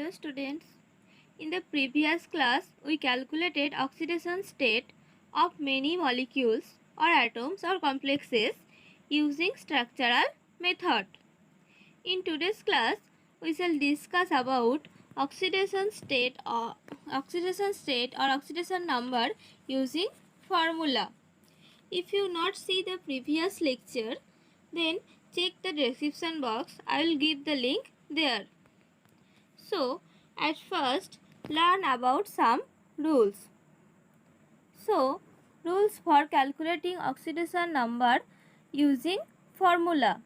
Hello students. In the previous class, we calculated oxidation state of many molecules or atoms or complexes using structural method. In today's class, we shall discuss about oxidation state or oxidation number using formula. If you not see the previous lecture, then check the description box. I will give the link there. So, at first, learn about some rules. So, rules for calculating oxidation number using formula.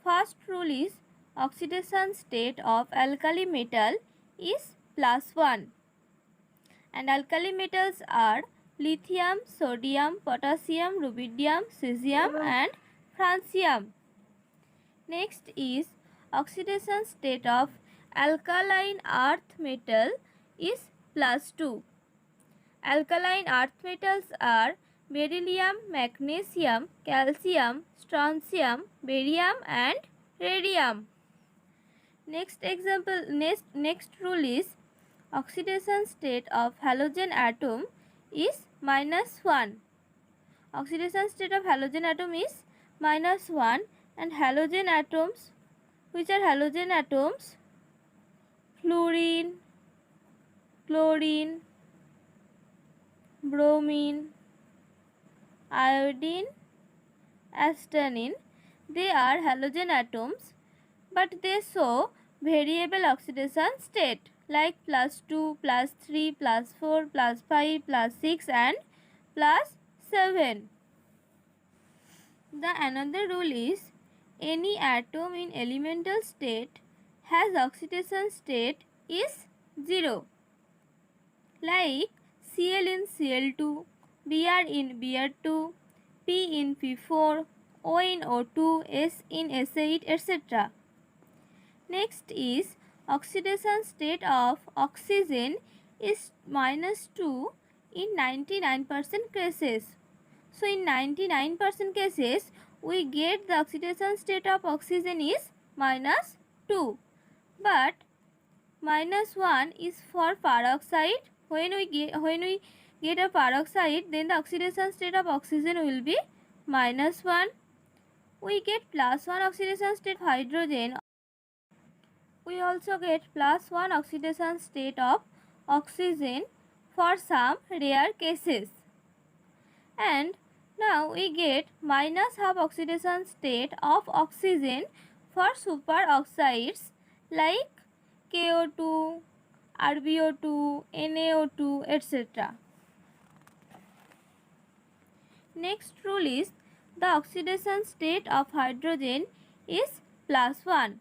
First rule is oxidation state of alkali metal is +1. And alkali metals are lithium, sodium, potassium, rubidium, cesium and francium. Next is oxidation state of alkaline earth metal is +2. Alkaline earth metals are beryllium, magnesium, calcium, strontium, barium and radium. Next rule is oxidation state of halogen atom is -1. Oxidation state of halogen atom is -1 and halogen atoms, which are halogen atoms? Fluorine, chlorine, bromine, iodine, astatine. They are halogen atoms, but they show variable oxidation state like +2, +3, +4, +5, +6 and +7. The another rule is any atom in elemental state has oxidation state is 0, like Cl in Cl2, Br in Br2, P in P4, O in O2, S in S8, etc. Next is oxidation state of oxygen is -2 in 99% cases. So in 99% cases, we get the oxidation state of oxygen is -2. But -1 is for peroxide. When we get a peroxide, then the oxidation state of oxygen will be -1. We get +1 oxidation state of hydrogen. We also get +1 oxidation state of oxygen for some rare cases. And now we get -1/2 oxidation state of oxygen for superoxides like KO2, RbO2, NaO2, etc. Next rule is the oxidation state of hydrogen is +1.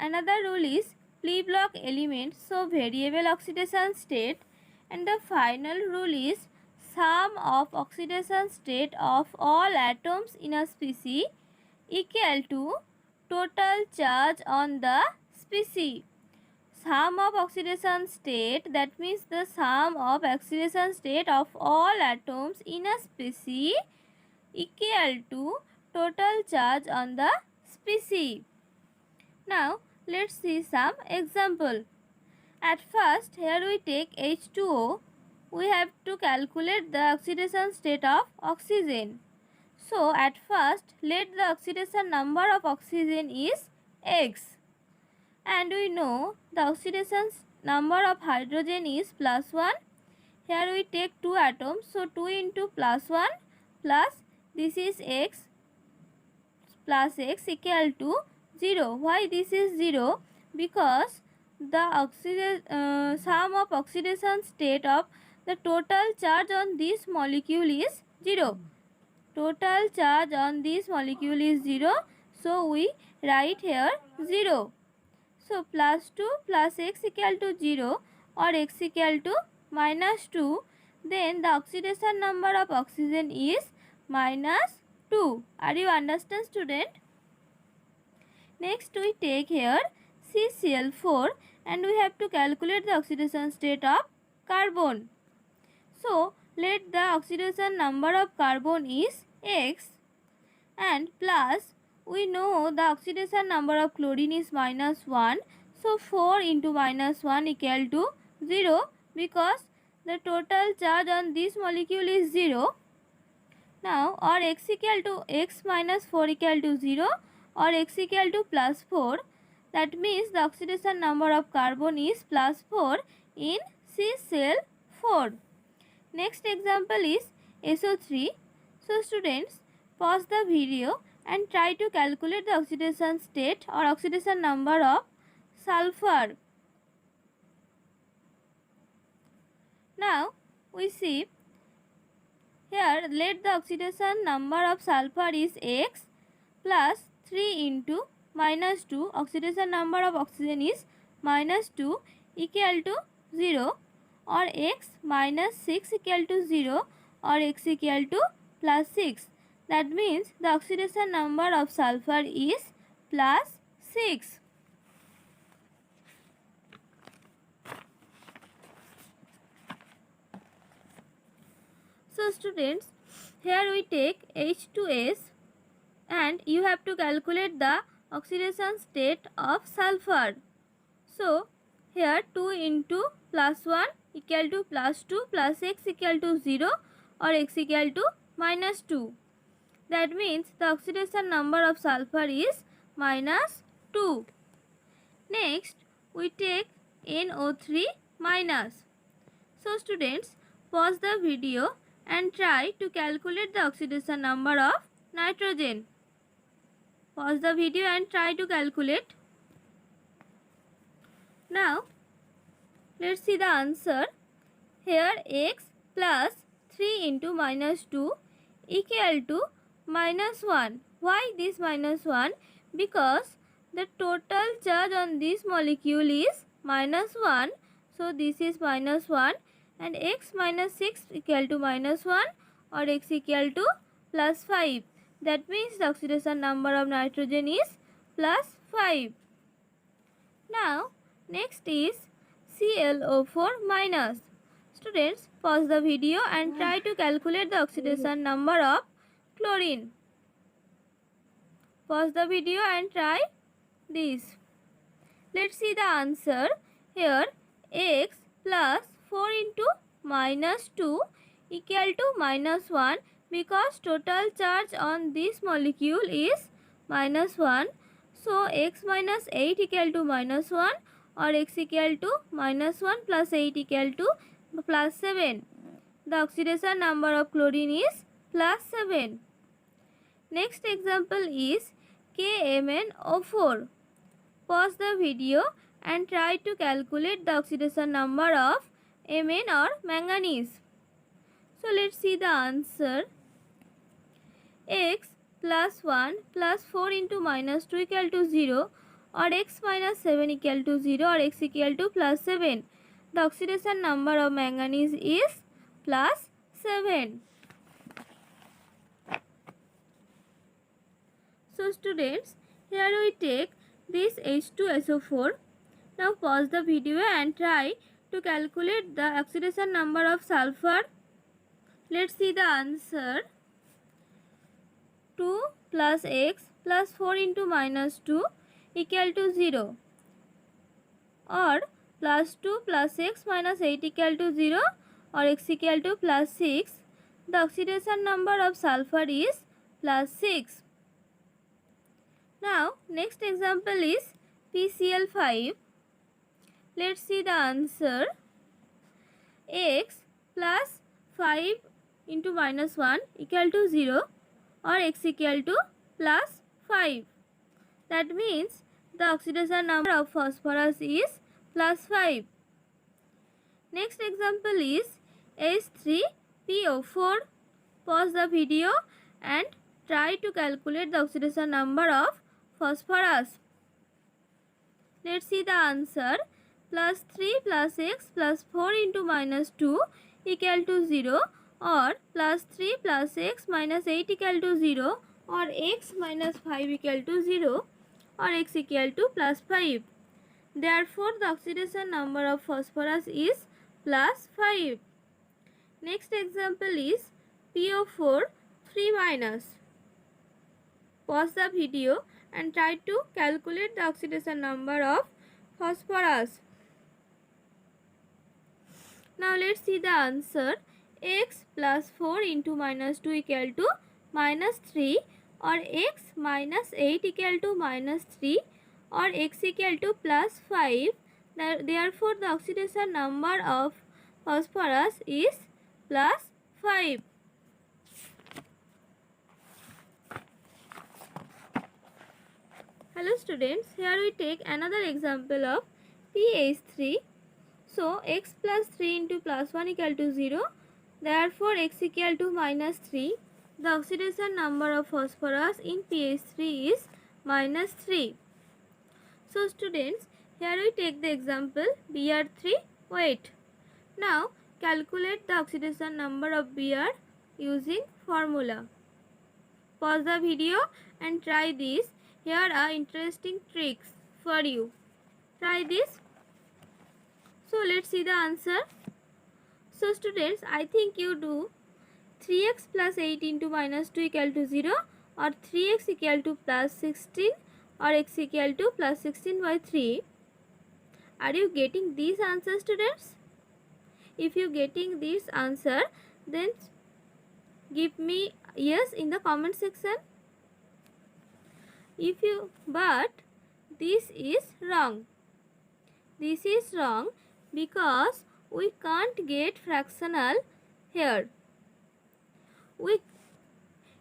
Another rule is Pi block elements show variable oxidation state, and the final rule is sum of oxidation state of all atoms in a species equal to total charge on the species. Sum of oxidation state, that means the sum of oxidation state of all atoms in a species equal to total charge on the species. Now let's see some example. At first, here we take H2O. We have to calculate the oxidation state of oxygen. So at first, let the oxidation number of oxygen is X. And we know the oxidation number of hydrogen is +1. Here we take 2 atoms. So 2 into +1 plus this is X plus X equal to 0. Why this is 0? Because the sum of oxidation state of the total charge on this molecule is 0. Total charge on this molecule is 0. So we write here 0. So +2 plus X equal to 0 or X equal to -2. Then the oxidation number of oxygen is -2. Are you understand, student? Next we take here CCl4 and we have to calculate the oxidation state of carbon. So let the oxidation number of carbon is X, and plus we know the oxidation number of chlorine is -1. So 4 into minus 1 equal to 0 because the total charge on this molecule is 0. Now or x equal to x minus 4 equal to 0 or x equal to plus 4. That means the oxidation number of carbon is plus 4 in C cell 4. Next example is SO3. So students, pause the video and try to calculate the oxidation state or oxidation number of sulfur. Now we see here, let the oxidation number of sulfur is x plus 3 into minus 2. Oxidation number of oxygen is minus 2 equal to 0 or x minus 6 equal to 0 or x equal to plus 6. That means the oxidation number of sulfur is plus 6. So students, here we take H2S and you have to calculate the oxidation state of sulfur. So here 2 into plus 1 equal to plus 2 plus x equal to 0 or x equal to minus 2. That means the oxidation number of sulfur is minus 2. Next we take NO3 minus. So students, pause the video and try to calculate the oxidation number of nitrogen. Pause the video and try to calculate. Now, let's see the answer. Here x plus 3 into minus 2 equal to minus 1. Why this minus 1? Because the total charge on this molecule is minus 1. So, this is minus 1. And x minus 6 equal to minus 1 or x equal to plus 5. That means the oxidation number of nitrogen is plus 5. Now next is ClO4 minus. Students, pause the video and try to calculate the oxidation number of chlorine. Pause the video and try this. Let's see the answer. Here x plus 4 into minus 2 equal to minus 1 because total charge on this molecule is minus 1. So x minus 8 equal to minus 1 or x equal to minus 1 plus 8 equal to plus 7. The oxidation number of chlorine is plus 7. Next example is KMnO4. Pause the video and try to calculate the oxidation number of Mn or manganese. So let's see the answer. X plus 1 plus 4 into minus 2 equal to 0 or x minus 7 equal to 0 or x equal to plus 7. The oxidation number of manganese is plus 7. So students, here we take this H2SO4. Now pause the video and try to calculate the oxidation number of sulfur. Let's see the answer. 2 plus x plus 4 into minus 2 equal to 0 or plus 2 plus x minus 8 equal to 0 or x equal to plus 6. The oxidation number of sulfur is plus 6. Now next example is PCl5. Let's see the answer. X plus 5 into minus 1 equal to 0 or x equal to plus 5. That means the oxidation number of phosphorus is plus 5. Next example is H3PO4. Pause the video and try to calculate the oxidation number of phosphorus. Let's see the answer. Plus 3 plus x plus 4 into minus 2 equal to 0 or plus 3 plus x minus 8 equal to 0 or x minus 5 equal to 0 or x equal to plus 5. Therefore, the oxidation number of phosphorus is plus 5. Next example is PO4 3 minus. Pause the video and try to calculate the oxidation number of phosphorus. Now let's see the answer. X plus 4 into minus 2 equal to minus 3, or x minus 8 equal to minus 3, or x equal to plus 5. Therefore, the oxidation number of phosphorus is plus 5. Hello students, here we take another example of pH3. So x plus 3 into plus 1 equal to 0. Therefore, x equal to minus 3. The oxidation number of phosphorus in pH3 is minus 3. So students, here we take the example Br3 weight. Now calculate the oxidation number of Br using formula. Pause the video and try this. Here are interesting tricks for you. Try this. So let's see the answer. So students, I think you do 3x plus 8 into minus 2 equal to 0, or 3x equal to plus 16, or x equal to plus 16 by 3. Are you getting these answers, students? If you getting this answer, then give me yes in the comment section. But this is wrong. This is wrong because we can't get fractional here.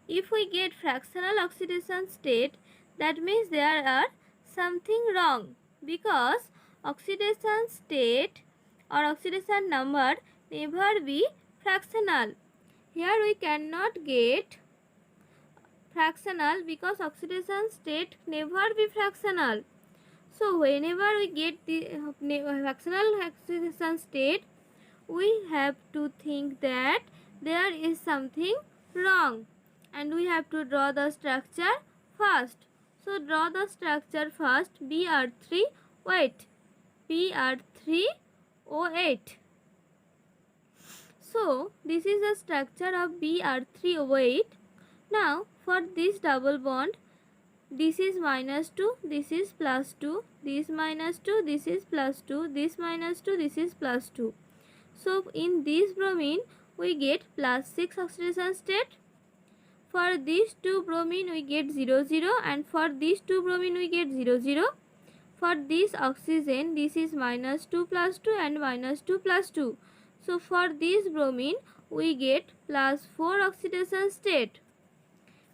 If we get fractional oxidation state, that means there are something wrong, because oxidation state or oxidation number never be fractional. Here we cannot get fractional because oxidation state never be fractional. So whenever we get the fractional oxidation state, we have to think that there is something wrong, and we have to draw the structure first. So draw the structure first. Br3 weight. Br3O8. So this is the structure of Br3 weight. Now for this double bond, this is minus 2, this is plus 2, this minus 2, this is plus 2, this minus 2, this is plus 2. So in this bromine we get plus 6 oxidation state. For these two bromine we get 0 0, and for these two bromine we get 0 0. For this oxygen, this is minus 2 plus 2 and minus 2 plus 2. So for this bromine we get plus 4 oxidation state.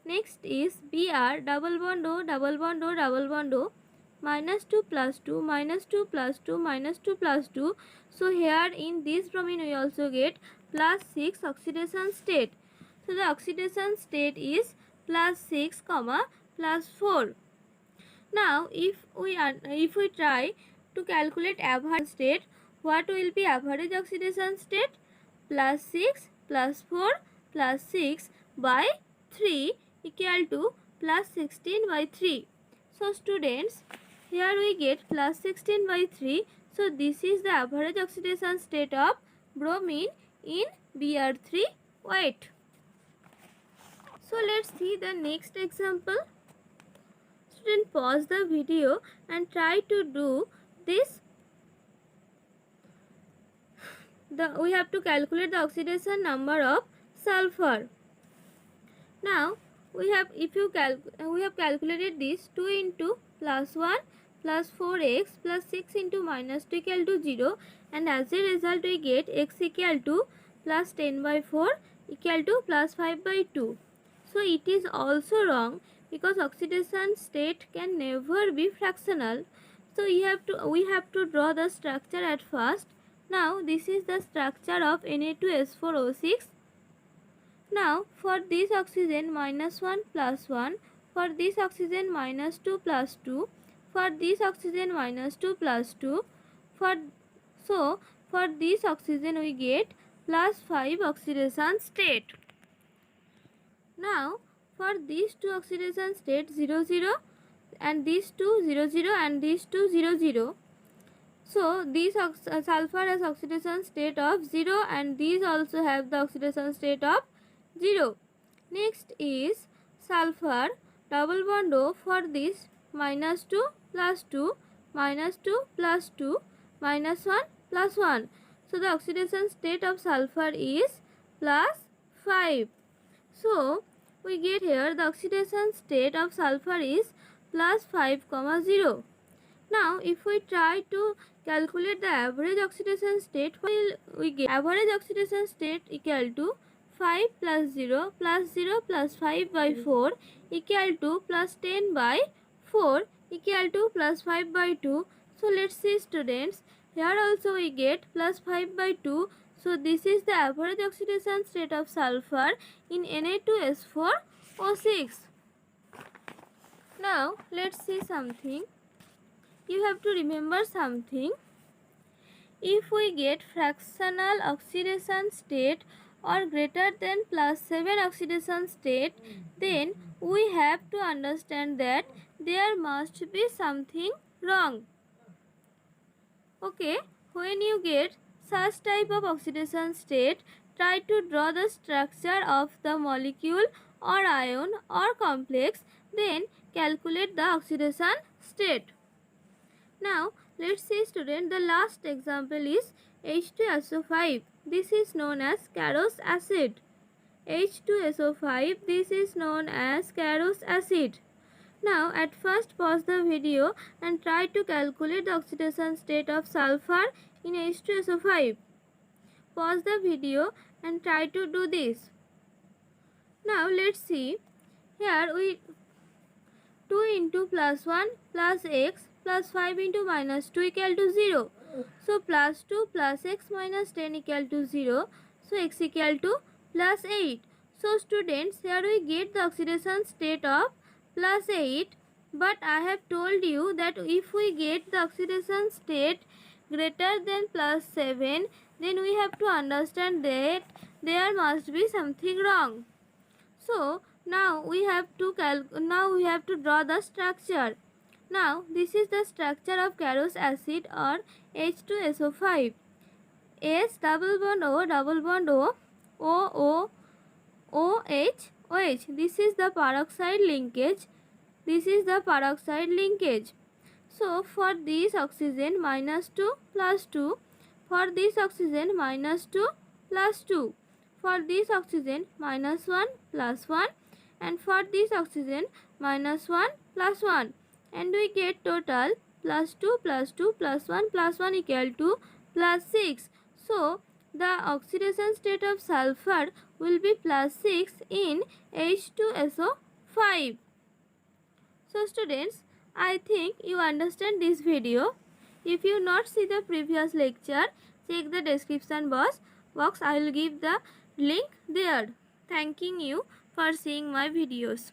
Next is Br double bond O, double bond O, double bond O, minus 2 plus 2, minus 2 plus 2, minus 2 plus 2. So here in this bromine we also get plus 6 oxidation state. So the oxidation state is plus 6 comma plus 4. Now if we try to calculate average state, what will be average oxidation state? Plus 6 plus 4 plus 6 by 3 equal to plus 16 by 3. So students, here we get plus 16 by 3. So this is the average oxidation state of bromine in Br3 weight. So let's see the next example. Student, pause the video and try to do this. We have to calculate the oxidation number of sulfur. Now we have calculated this. 2 into plus 1 plus 4x plus 6 into minus 2 equal to 0, and as a result we get x equal to plus 10 by 4 equal to plus 5 by 2. So it is also wrong because oxidation state can never be fractional. So we have to draw the structure at first. Now this is the structure of Na2S4O6. Now for this oxygen minus 1 plus 1, for this oxygen minus 2 plus 2, for this oxygen minus 2 plus 2, for this oxygen we get plus 5 oxidation state. Now for these two oxidation state 0 0, and these two 0 0, and these two 0 0. So these sulfur has oxidation state of 0, and these also have the oxidation state of 0. Next is sulfur double bond O. For this minus 2 plus 2 minus 2 plus 2 minus 1 plus 1. So the oxidation state of sulfur is plus 5. So we get here the oxidation state of sulfur is plus 5, 0. Now if we try to calculate the average oxidation state, we get average oxidation state equal to 5 plus 0 plus 0 plus 5 by 4 equal to plus 10 by 4 equal to plus 5 by 2. So let's see students, here also we get plus 5 by 2. So this is the average oxidation state of sulfur in Na2S4O6. Now let's see something. You have to remember something. If we get fractional oxidation state or greater than plus 7 oxidation state, then we have to understand that there must be something wrong. Okay, when you get such type of oxidation state, try to draw the structure of the molecule or ion or complex, then calculate the oxidation state. Now let's see student, the last example is H2SO5. This is known as Carous acid. H2SO5, this is known as Carous acid. Now at first pause the video and try to calculate the oxidation state of sulfur in H2SO5. Pause the video and try to do this. Now let's see. Here we 2 into plus 1 plus x plus 5 into minus 2 equal to 0. So plus 2 plus x minus 10 equal to 0. So x equal to plus 8. So students, here we get the oxidation state of plus 8. But I have told you that if we get the oxidation state greater than plus 7, then we have to understand that there must be something wrong. So now we have to draw the structure. Now this is the structure of Carous acid or H2SO5. S double bond O double bond O O OH OH. This is the peroxide linkage. This is the peroxide linkage. So for this oxygen minus 2 plus 2. For this oxygen minus 2 plus 2. For this oxygen minus 1 plus 1. And for this oxygen minus 1 plus 1. And we get total plus 2 plus 2 plus 1 equal to plus 6. So the oxidation state of sulfur will be plus 6 in H2SO5. So students, I think you understand this video. If you not see the previous lecture, check the description box. I will give the link there. Thanking you for seeing my videos.